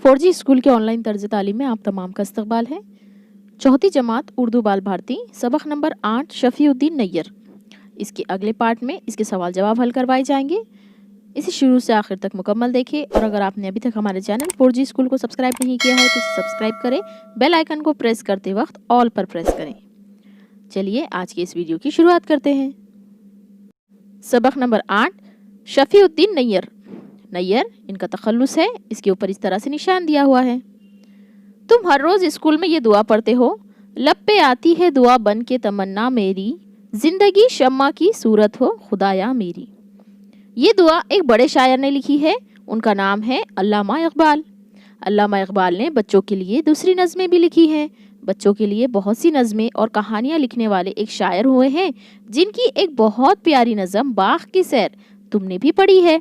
4G school के online तर्ज तालीम में आप तमाम का इस्तकबाल है। चौथी जमात उर्दू बाल भारती सबक नंबर 8 शफीउद्दीन नैयर। इसके अगले पार्ट में इसके सवाल जवाब हल करवाए जाएंगे। इसे शुरू से आखिर तक मुकम्मल देखें और अगर आपने अभी तक हमारे चैनल 4G स्कूल को सब्सक्राइब नहीं किया है तो इसे सब्सक्राइब करें। बेल आइकन को प्रेस करते वक्त ऑल पर प्रेस करें। चलिए आज के इस वीडियो की शुरुआत करते हैं। सबक नंबर 8 शफीउद्दीन नैयर। नैयर इनका तखल्लुस है। इसके ऊपर इस तरह से निशान दिया हुआ है। तुम हर रोज स्कूल में ये दुआ पढ़ते हो, लब पे आती है दुआ बन के तमन्ना मेरी, जिंदगी शम्मा की सूरत हो खुदाया मेरी। ये दुआ एक बड़े शायर ने लिखी है। उनका नाम है अल्लामा इकबाल। अल्लामा इकबाल ने बच्चों के लिए दूसरी नज़में भी लिखी हैं। बच्चों के लिए बहुत सी नज़में और कहानियाँ लिखने वाले एक शायर हुए हैं, जिनकी एक बहुत प्यारी नज़म बाग की सैर तुमने भी पढ़ी है।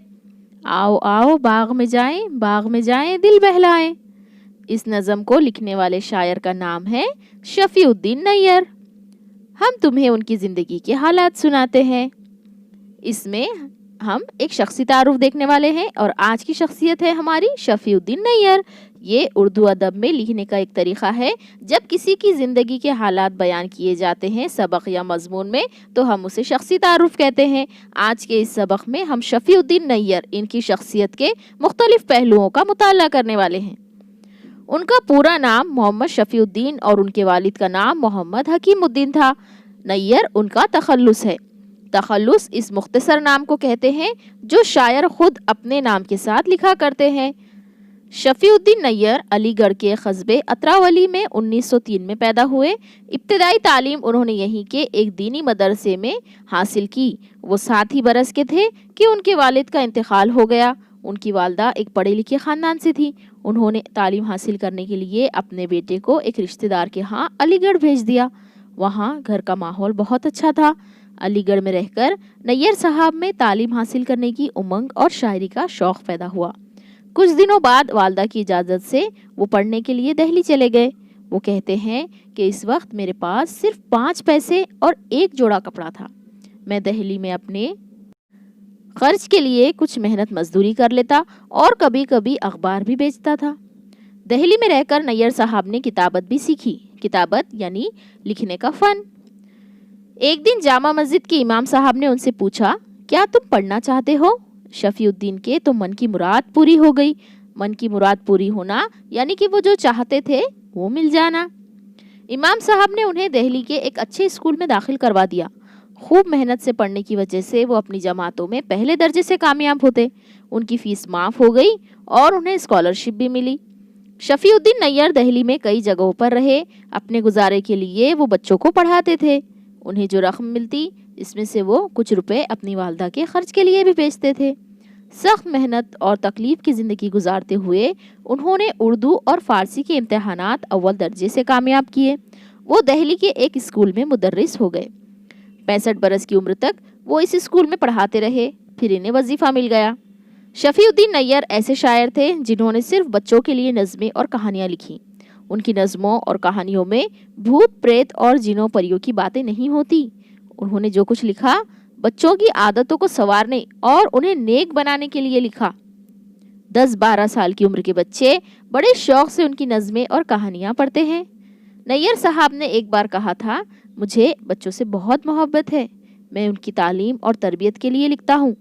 आओ आओ बाग में जाएं दिल बहलाएं। इस नज़म को लिखने वाले शायर का नाम है शफीउद्दीन नैयर। हम तुम्हें उनकी ज़िंदगी के हालात सुनाते हैं। इसमें हम एक शख्सी तारुफ देखने वाले हैं और आज की शख्सियत है हमारी शफीउद्दीन नैयर। ये उर्दू अदब में लिखने का एक तरीक़ा है। जब किसी की ज़िंदगी के हालात बयान किए जाते हैं सबक या मजमून में तो हम उसे शख्सी तारुफ कहते हैं। आज के इस सबक में हम शफीउद्दीन नैयर इनकी शख्सियत के मुख्तलिफ पहलुओं का मुताला करने वाले हैं। उनका पूरा नाम मोहम्मद शफीउद्दीन और उनके वालिद का नाम मोहम्मद हकीमुद्दीन था। नैयर उनका तखल्लुस है। तखल्लुस इस मुख्तसर नाम को कहते हैं जो शायर खुद अपने नाम के साथ लिखा करते हैं। शफीउद्दीन नैयर अलीगढ़ के कस्बे अतरावली में 1903 में पैदा हुए। इब्तदाई तालीम उन्होंने यहीं के एक दीनी मदरसे में हासिल की। वो 7 ही बरस के थे कि उनके वालिद का इंतकाल हो गया। उनकी वालदा एक पढ़े लिखे ख़ानदान से थी। उन्होंने तालीम हासिल करने के लिए अपने बेटे को एक रिश्तेदार के यहाँ अलीगढ़ भेज दिया। वहाँ घर का माहौल बहुत अच्छा था। अलीगढ़ में रहकर नैयर साहब में तालीम हासिल करने की उमंग और शायरी का शौक़ पैदा हुआ। कुछ दिनों बाद वालदा की इजाज़त से वो पढ़ने के लिए दिल्ली चले गए। वो कहते हैं कि इस वक्त मेरे पास सिर्फ 5 पैसे और 1 जोड़ा कपड़ा था। मैं दिल्ली में अपने खर्च के लिए कुछ मेहनत मजदूरी कर लेता और कभी कभी अखबार भी बेचता था। दिल्ली में रहकर नैयर साहब ने किताबत भी सीखी। किताबत यानी लिखने का फ़न। एक दिन जामा मस्जिद के इमाम साहब ने उनसे पूछा, क्या तुम पढ़ना चाहते हो? शफीउद्दीन के तो मन की मुराद पूरी हो गई। मन की मुराद पूरी होना यानी कि वो जो चाहते थे वो मिल जाना। इमाम साहब ने उन्हें दिल्ली के एक अच्छे स्कूल में दाखिल करवा दिया। खूब मेहनत से पढ़ने की वजह से वो अपनी जमातों में पहले दर्जे से कामयाब होते। उनकी फ़ीस माफ़ हो गई और उन्हें स्कॉलरशिप भी मिली। शफीउद्दीन नैयर दिल्ली में कई जगहों पर रहे। अपने गुजारे के लिए वो बच्चों को पढ़ाते थे। उन्हें जो रकम मिलती इसमें से वो कुछ रुपए अपनी वालदा के खर्च के लिए भी भेजते थे। सख्त मेहनत और तकलीफ की ज़िंदगी गुजारते हुए उन्होंने उर्दू और फ़ारसी के इम्तहानात अव्वल दर्जे से कामयाब किए। वो दिल्ली के एक स्कूल में मुदर्रिस हो गए। 65 बरस की उम्र तक वो इस स्कूल में पढ़ाते रहे। फिर इन्हें वजीफ़ा मिल गया। शफीउद्दीन नैयर ऐसे शायर थे जिन्होंने सिर्फ बच्चों के लिए नज़में और कहानियाँ लिखी। उनकी नज़मों और कहानियों में भूत प्रेत और जिनों परियों की बातें नहीं होती। उन्होंने जो कुछ लिखा बच्चों की आदतों को संवारने और उन्हें नेक बनाने के लिए लिखा। 10-12 साल की उम्र के बच्चे बड़े शौक़ से उनकी नज़में और कहानियाँ पढ़ते हैं। नैयर साहब ने एक बार कहा था, मुझे बच्चों से बहुत मोहब्बत है। मैं उनकी तालीम और तरबियत के लिए लिखता हूँ।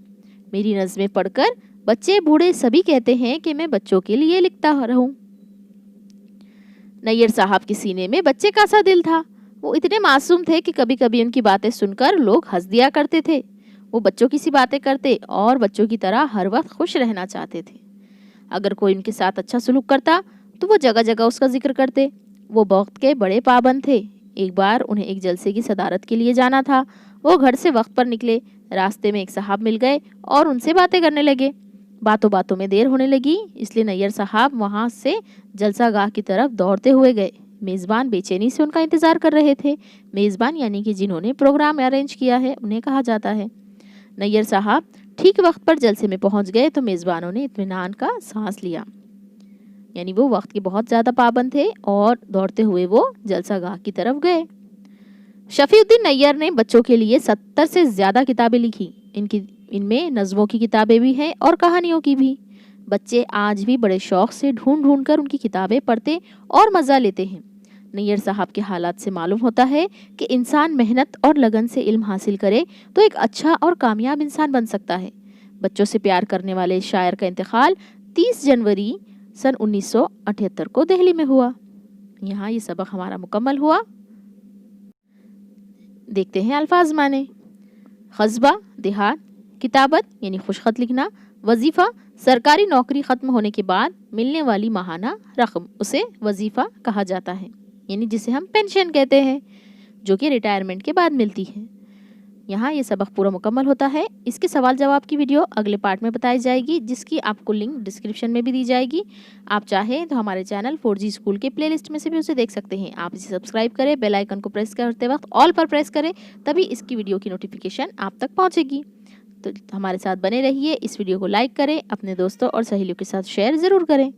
मेरी नज़में पढ़कर बच्चे बूढ़े सभी कहते हैं कि मैं बच्चों के लिए लिखता रहूँ। नैयर साहब के सीने में बच्चे का सा दिल था। वो इतने मासूम थे कि कभी कभी उनकी बातें सुनकर लोग हंस दिया करते थे। वो बच्चों की सी बातें करते और बच्चों की तरह हर वक्त खुश रहना चाहते थे। अगर कोई उनके साथ अच्छा सलूक करता तो वो जगह जगह उसका जिक्र करते। वो वक्त के बड़े पाबंद थे। एक बार उन्हें एक जलसे की सदारत के लिए जाना था। वो घर से वक्त पर निकले। रास्ते में एक साहब मिल गए और उनसे बातें करने लगे। बातों बातों में देर होने लगी, इसलिए नैयर साहब वहाँ से जलसा गाह की तरफ दौड़ते हुए गए। मेज़बान बेचैनी से उनका इंतज़ार कर रहे थे। मेज़बान यानी कि जिन्होंने प्रोग्राम अरेंज किया है उन्हें कहा जाता है। नैयर साहब ठीक वक्त पर जलसे में पहुँच गए तो मेज़बानों ने इत्मीनान का सांस लिया। यानी वो वक्त के बहुत ज़्यादा पाबंद थे और दौड़ते हुए वो जलसा गाह की तरफ गए। शफीउद्दीन नैयर ने बच्चों के लिए 70 से ज़्यादा किताबें लिखी। इनकी इनमें नज़्मों की किताबें भी हैं और कहानियों की भी। बच्चे आज भी बड़े शौक़ से ढूंढ ढूंढ कर उनकी किताबें पढ़ते और मज़ा लेते हैं। नैयर साहब के हालात से मालूम होता है कि इंसान मेहनत और लगन से इल्म हासिल करे तो एक अच्छा और कामयाब इंसान बन सकता है। बच्चों से प्यार करने वाले शायर का इंतकाल 30 जनवरी सन 1978 को दिल्ली में हुआ। यहाँ ये सबक हमारा मुकम्मल हुआ। देखते हैं अल्फाज माने। क़स्बा देहात, किताबत यानी खुशखत लिखना, वजीफ़ा सरकारी नौकरी ख़त्म होने के बाद मिलने वाली माहाना रकम, उसे वजीफ़ा कहा जाता है, यानी जिसे हम पेंशन कहते हैं, जो कि रिटायरमेंट के बाद मिलती है। यहाँ ये सबक पूरा मुकम्मल होता है। इसके सवाल जवाब की वीडियो अगले पार्ट में बताई जाएगी, जिसकी आपको लिंक डिस्क्रिप्शन में भी दी जाएगी। आप चाहें तो हमारे चैनल 4G स्कूल के प्लेलिस्ट में से भी उसे देख सकते हैं। आप इसे सब्सक्राइब करें, बेल आइकन को प्रेस करते वक्त ऑल पर प्रेस करें, तभी इसकी वीडियो की नोटिफिकेशन आप तक पहुँचेगी। तो हमारे साथ बने रहिए। इस वीडियो को लाइक करें, अपने दोस्तों और सहेलियों के साथ शेयर ज़रूर करें।